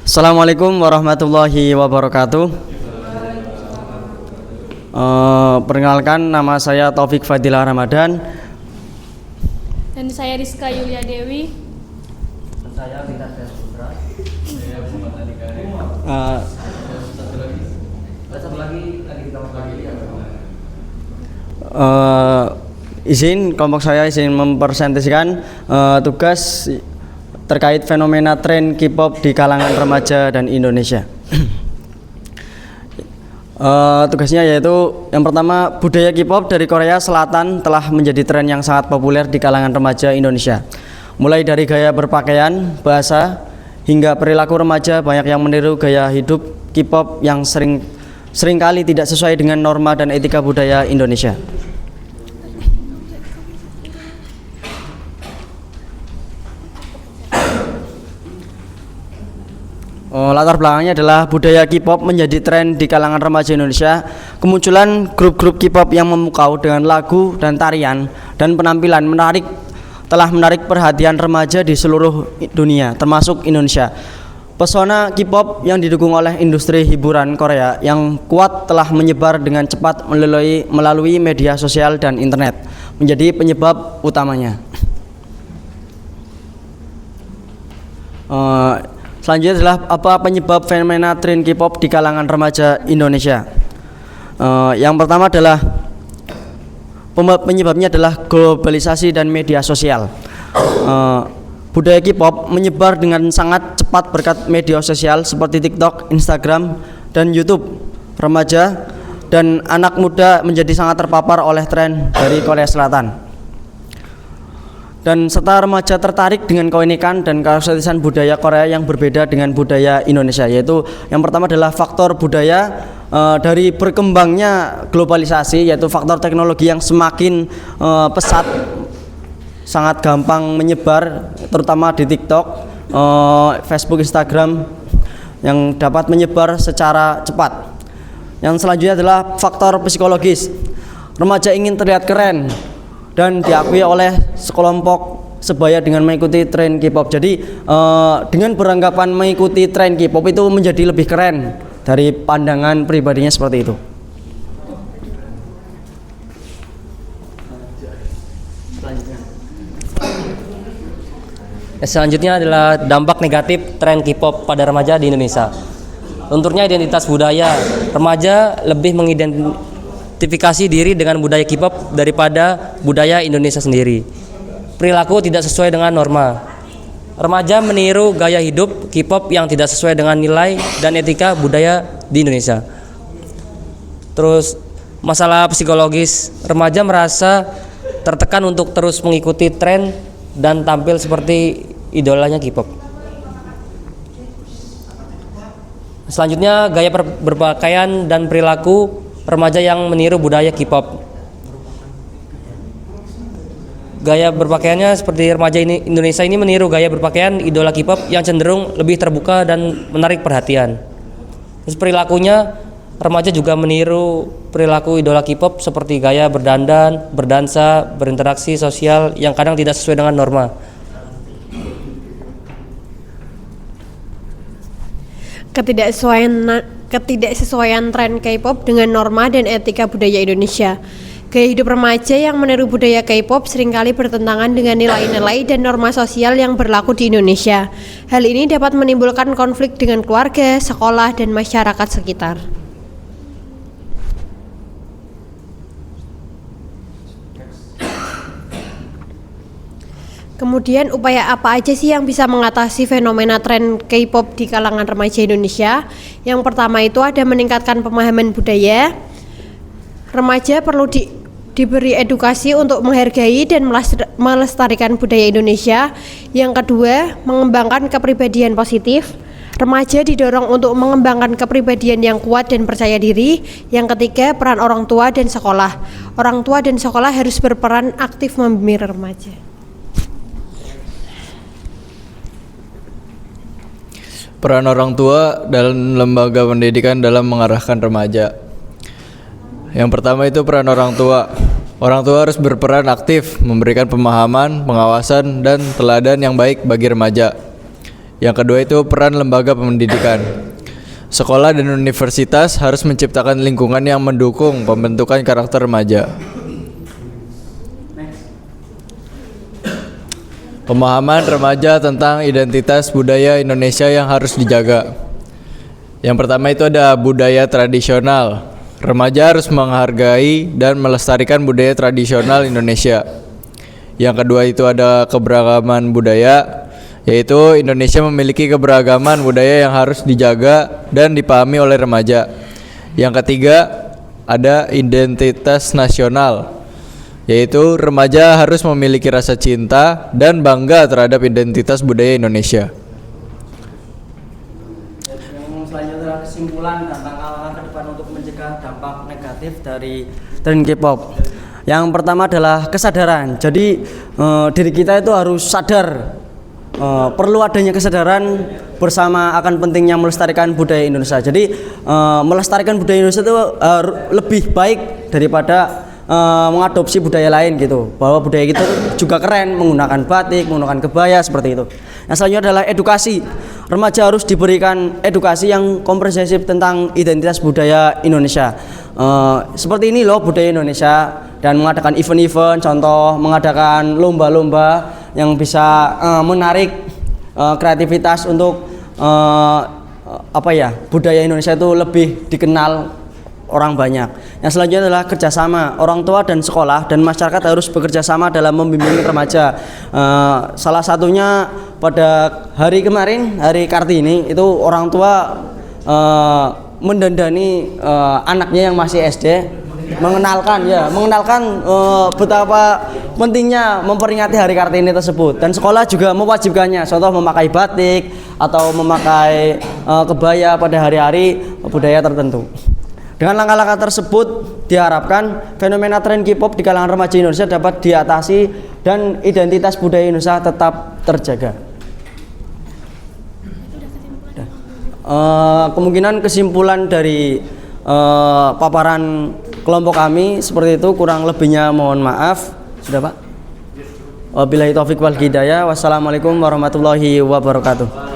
Assalamualaikum warahmatullahi wabarakatuh. Perkenalkan, nama saya Taufik Fadilah Ramadan. Dan saya Rizka Yulia Dewi. Dan saya Vitas Putra. Izin kelompok saya izin mempresentasikan tugas terkait fenomena tren K-pop di kalangan remaja dan Indonesia. Tugasnya yaitu yang pertama, budaya K-pop dari Korea Selatan telah menjadi tren yang sangat populer di kalangan remaja Indonesia. Mulai dari gaya berpakaian, bahasa, hingga perilaku remaja, banyak yang meniru gaya hidup K-pop yang seringkali tidak sesuai dengan norma dan etika budaya Indonesia. Latar belakangnya adalah budaya K-pop menjadi tren di kalangan remaja Indonesia. Kemunculan grup-grup K-pop yang memukau dengan lagu dan tarian dan penampilan telah menarik perhatian remaja di seluruh dunia, termasuk Indonesia. Pesona K-pop yang didukung oleh industri hiburan Korea yang kuat telah menyebar dengan cepat melalui media sosial dan internet, menjadi penyebab utamanya. Selanjutnya adalah apa penyebab fenomena tren K-pop di kalangan remaja Indonesia. Yang pertama adalah penyebabnya adalah globalisasi dan media sosial. Budaya K-pop menyebar dengan sangat cepat berkat media sosial seperti TikTok, Instagram, dan YouTube. Remaja dan anak muda menjadi sangat terpapar oleh tren dari Korea Selatan. Dan serta remaja tertarik dengan keunikan dan keautentisan budaya Korea yang berbeda dengan budaya Indonesia, yaitu yang pertama adalah faktor budaya dari berkembangnya globalisasi, yaitu faktor teknologi yang semakin pesat, sangat gampang menyebar, terutama di TikTok, Facebook, Instagram, yang dapat menyebar secara cepat. Yang selanjutnya adalah faktor psikologis. Remaja ingin terlihat keren dan diakui oleh sekelompok sebaya dengan mengikuti tren K-pop. Jadi dengan beranggapan mengikuti tren K-pop itu menjadi lebih keren dari pandangan pribadinya seperti itu. Selanjutnya adalah dampak negatif tren K-pop pada remaja di Indonesia. Lunturnya identitas budaya. Remaja lebih mengidentifikasi diri dengan budaya K-pop daripada budaya Indonesia sendiri. Perilaku tidak sesuai dengan norma. Remaja meniru gaya hidup K-pop yang tidak sesuai dengan nilai dan etika budaya di Indonesia. Terus masalah psikologis, remaja merasa tertekan untuk terus mengikuti tren dan tampil seperti idolanya K-pop. Selanjutnya, gaya berpakaian dan perilaku remaja yang meniru budaya K-pop. Gaya berpakaiannya seperti remaja Indonesia ini meniru gaya berpakaian idola K-pop yang cenderung lebih terbuka dan menarik perhatian. Terus perilakunya, remaja juga meniru perilaku idola K-pop seperti gaya berdandan, berdansa, berinteraksi sosial yang kadang tidak sesuai dengan norma. Ketidaksesuaian tren K-pop dengan norma dan etika budaya Indonesia. Gaya hidup remaja yang meniru budaya K-pop seringkali bertentangan dengan nilai-nilai dan norma sosial yang berlaku di Indonesia. Hal ini dapat menimbulkan konflik dengan keluarga, sekolah, dan masyarakat sekitar. Kemudian upaya apa aja sih yang bisa mengatasi fenomena tren K-pop di kalangan remaja Indonesia? Yang pertama itu ada meningkatkan pemahaman budaya. Remaja perlu diberi edukasi untuk menghargai dan melestarikan budaya Indonesia. Yang kedua, mengembangkan kepribadian positif. Remaja didorong untuk mengembangkan kepribadian yang kuat dan percaya diri. Yang ketiga, peran orang tua dan sekolah. Orang tua dan sekolah harus berperan aktif membimbing remaja. Peran orang tua dalam lembaga pendidikan dalam mengarahkan remaja. Yang pertama itu peran orang tua. Orang tua harus berperan aktif, memberikan pemahaman, pengawasan, dan teladan yang baik bagi remaja. Yang kedua itu peran lembaga pendidikan. Sekolah dan universitas harus menciptakan lingkungan yang mendukung pembentukan karakter remaja. Pemahaman remaja tentang identitas budaya Indonesia yang harus dijaga. Yang pertama itu ada budaya tradisional. Remaja harus menghargai dan melestarikan budaya tradisional Indonesia. Yang kedua itu ada keberagaman budaya, yaitu Indonesia memiliki keberagaman budaya yang harus dijaga dan dipahami oleh remaja. Yang ketiga ada identitas nasional, yaitu remaja harus memiliki rasa cinta dan bangga terhadap identitas budaya Indonesia. Yang selanjutnya adalah kesimpulan dan langkah-langkah ke depan untuk mencegah dampak negatif dari tren K-pop. Yang pertama adalah kesadaran. Jadi diri kita itu harus sadar, perlu adanya kesadaran bersama akan pentingnya melestarikan budaya Indonesia. Jadi melestarikan budaya Indonesia itu lebih baik daripada mengadopsi budaya lain gitu. Bahwa budaya itu juga keren, menggunakan batik, menggunakan kebaya seperti itu. Yang selanjutnya adalah edukasi. Remaja harus diberikan edukasi yang komprehensif tentang identitas budaya Indonesia. Seperti ini loh budaya Indonesia, dan mengadakan event-event, contoh mengadakan lomba-lomba yang bisa menarik kreativitas untuk budaya Indonesia itu lebih dikenal orang banyak. Yang selanjutnya adalah kerjasama. Orang tua dan sekolah dan masyarakat harus bekerja sama dalam membimbing remaja. Salah satunya pada hari kemarin, hari Kartini, itu orang tua mendandani anaknya yang masih SD, mengenalkan betapa pentingnya memperingati hari Kartini tersebut. Dan sekolah juga mewajibkannya, contoh memakai batik atau memakai kebaya pada hari-hari budaya tertentu. Dengan langkah-langkah tersebut diharapkan fenomena tren K-pop di kalangan remaja Indonesia dapat diatasi dan identitas budaya Indonesia tetap terjaga. Kemungkinan kesimpulan dari paparan kelompok kami seperti itu, kurang lebihnya mohon maaf. Sudah Pak? Wabillahi taufiq wal hidayah. Wassalamualaikum warahmatullahi wabarakatuh.